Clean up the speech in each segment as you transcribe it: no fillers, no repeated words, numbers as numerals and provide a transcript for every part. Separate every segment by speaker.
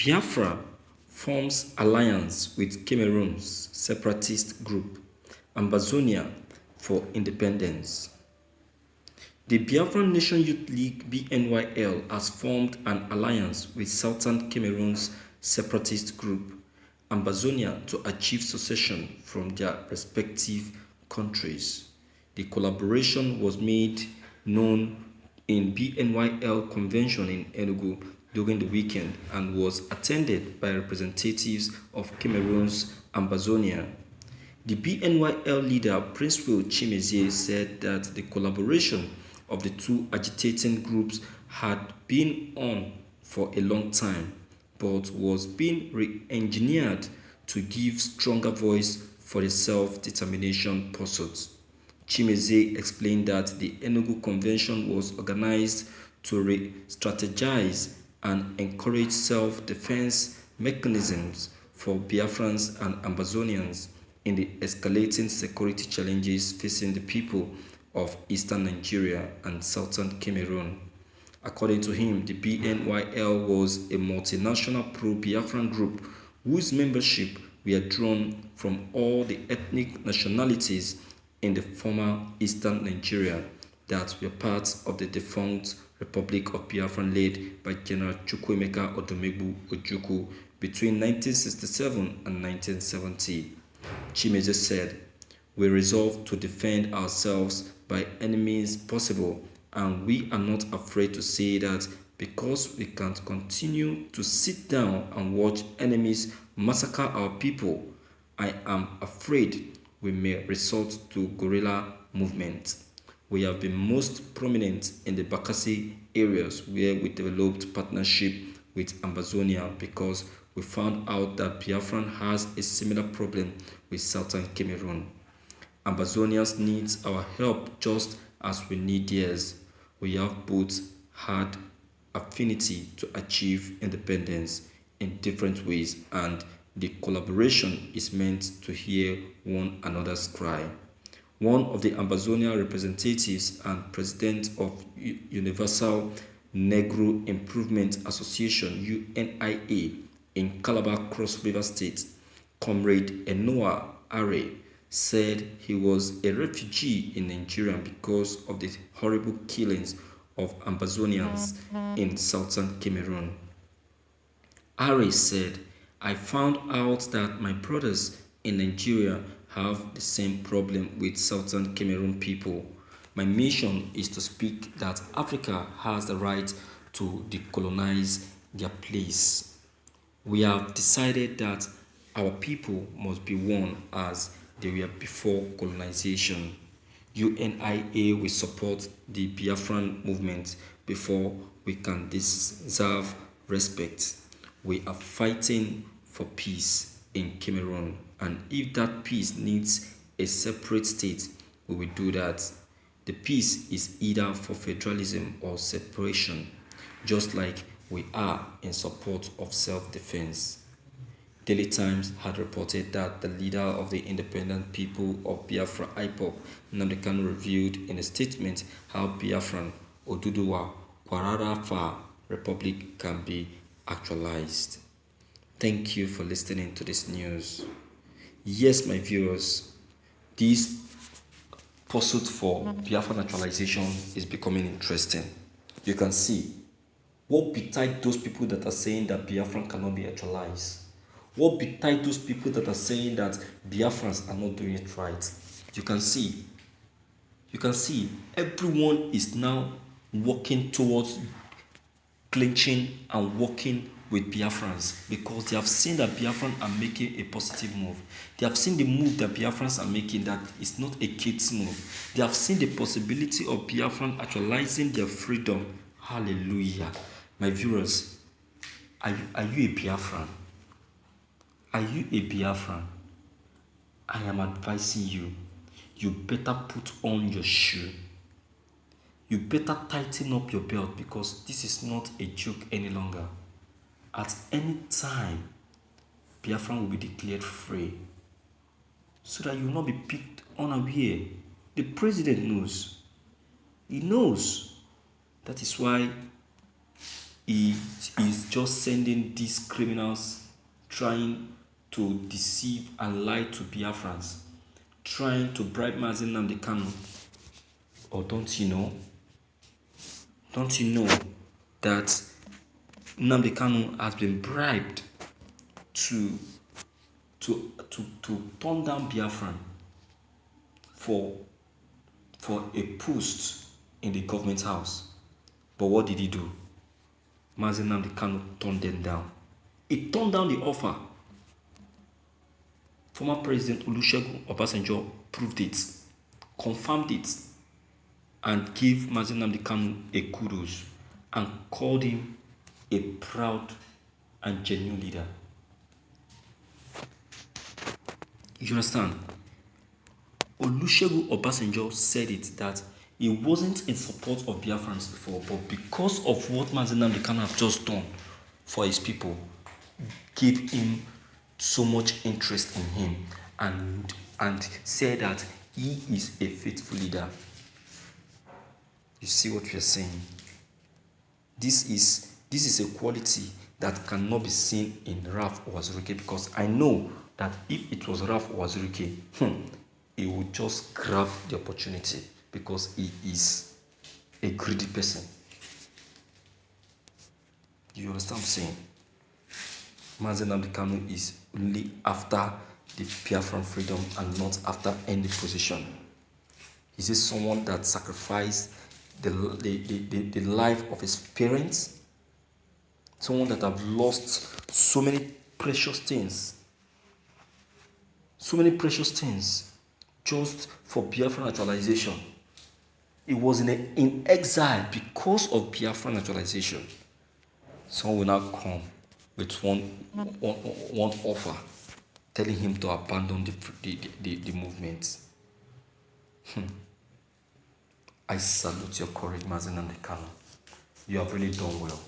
Speaker 1: Biafra forms alliance with Cameroon's separatist group Ambazonia for independence. The Biafran Nation Youth League (BNYL) has formed an alliance with Southern Cameroon's separatist group Ambazonia to achieve secession from their respective countries. The collaboration was made known in BNYL convention in Enugu during the weekend and was attended by representatives of Cameroon's Ambazonia. The BNYL leader, Prince Will Chimezie, said that the collaboration of the two agitating groups had been on for a long time, but was being re-engineered to give stronger voice for the self-determination pursuit. Chimezie explained that the Enugu Convention was organized to re-strategize and encourage self-defense mechanisms for Biafrans and Ambazonians in the escalating security challenges facing the people of eastern Nigeria and southern Cameroon. According to him, the BNYL was a multinational pro-Biafran group whose membership were drawn from all the ethnic nationalities in the former eastern Nigeria that were parts of the defunct Republic of Biafra led by General Chukwuemeka Odumegwu Ojukwu between 1967 and 1970. Chimezie said, "We resolve to defend ourselves by any means possible, and we are not afraid to say that because we can't continue to sit down and watch enemies massacre our people, I am afraid we may resort to guerrilla movement. We have been most prominent in the Bakassi areas where we developed partnership with Ambazonia because we found out that Biafran has a similar problem with southern Cameroon. Ambazonians needs our help just as we need theirs. We have both had affinity to achieve independence in different ways, and the collaboration is meant to hear one another's cry." One of the Ambazonia representatives and president of Universal Negro Improvement Association (UNIA) in Calabar Cross River State, Comrade Enoa Are, said he was a refugee in Nigeria because of the horrible killings of Ambazonians in southern Cameroon. Are said, "I found out that my brothers in Nigeria have the same problem with southern Cameroon people. My mission is to speak that Africa has the right to decolonize their place. We have decided that our people must be one as they were before colonization. UNIA will support the Biafran movement before we can deserve respect. We are fighting for peace in Cameroon, and if that peace needs a separate state, we will do that. The peace is either for federalism or separation, just like we are in support of self-defense." Daily Times had reported that the leader of the Independent People of Biafra (IPOB), Nnamdi Kanu, revealed in a statement how Biafran Oduduwa Kwararafa Republic can be actualized. Thank you for listening to this news. Yes, my viewers, this pursuit for Biafra naturalization is becoming interesting. You can see what betide those people that are saying that Biafran cannot be actualized. What betide those people that are saying that Biafrans are not doing it right. You can see everyone is now working towards clinching and working with Biafrans because they have seen that Biafrans are making a positive move. They have seen the move that Biafrans are making, that is not a kid's move. They have seen the possibility of Biafran actualizing their freedom. Hallelujah. My viewers, are you a Biafran? Are you a Biafran? I am advising you, you better put on your shoe. You better tighten up your belt because this is not a joke any longer. At any time, Biafran will be declared free so that you will not be picked unaware. The president knows. He knows. That is why he is just sending these criminals trying to deceive and lie to Biafrans, trying to bribe Mazi Nnamdi Kanu. Or don't you know? Don't you know that Nnamdi Kanu has been bribed to turn down Biafran for a post in the government house? But what did he do? Mazi Nnamdi Kanu turned them down. He turned down the offer. Former President Olusegun Obasanjo proved it, confirmed it, and gave Mazi Nnamdi Kanu a kudos and called him a proud and genuine leader. You understand? Olusegun Obasanjo said it that he wasn't in support of Biafrans before, but because of what Mazi Nnamdi Kanu have just done for his people, gave him so much interest in him and said that he is a faithful leader. You see what we are saying? This is a quality that cannot be seen in Ralph Uwazuruike, because I know that if it was Ralph Uwazuruike, he would just grab the opportunity because he is a greedy person. Do you understand what I'm saying? Mazi Nnamdi Kanu is only after the Biafran freedom and not after any position. Is this someone that sacrificed the life of his parents? Someone that have lost so many precious things. So many precious things just for Biafran naturalization. He was in exile because of Biafran naturalization. Someone will now come with one offer, telling him to abandon the movement. I salute your courage, Mazi Nnamdi Kanu. You have really done well.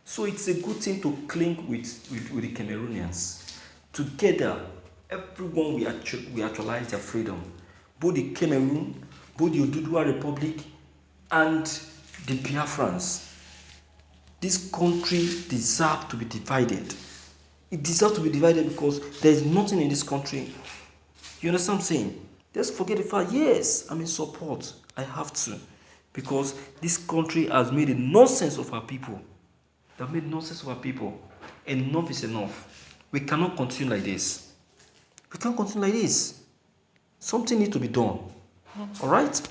Speaker 1: So it's a good thing to cling with the Cameroonians. Together, everyone we actualize their freedom. Both the Cameroon, both the Oduduwa Republic, and the Biafrans. This country deserves to be divided. It deserves to be divided because there is nothing in this country. You understand what I'm saying? Let's forget the fact, yes, I'm in support. I have to. Because this country has made a nonsense of our people. They have made nonsense of our people. Enough is enough. We cannot continue like this. We can't continue like this. Something needs to be done. Alright?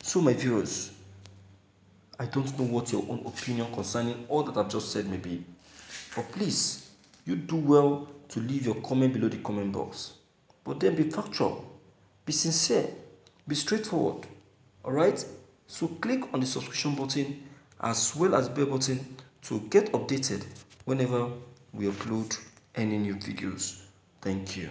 Speaker 1: So my viewers, I don't know what your own opinion concerning all that I've just said may be. But please, you do well to leave your comment below the comment box. But then be factual, be sincere, be straightforward. Alright? So click on the subscription button as well as bell button to get updated whenever we upload any new videos. Thank you.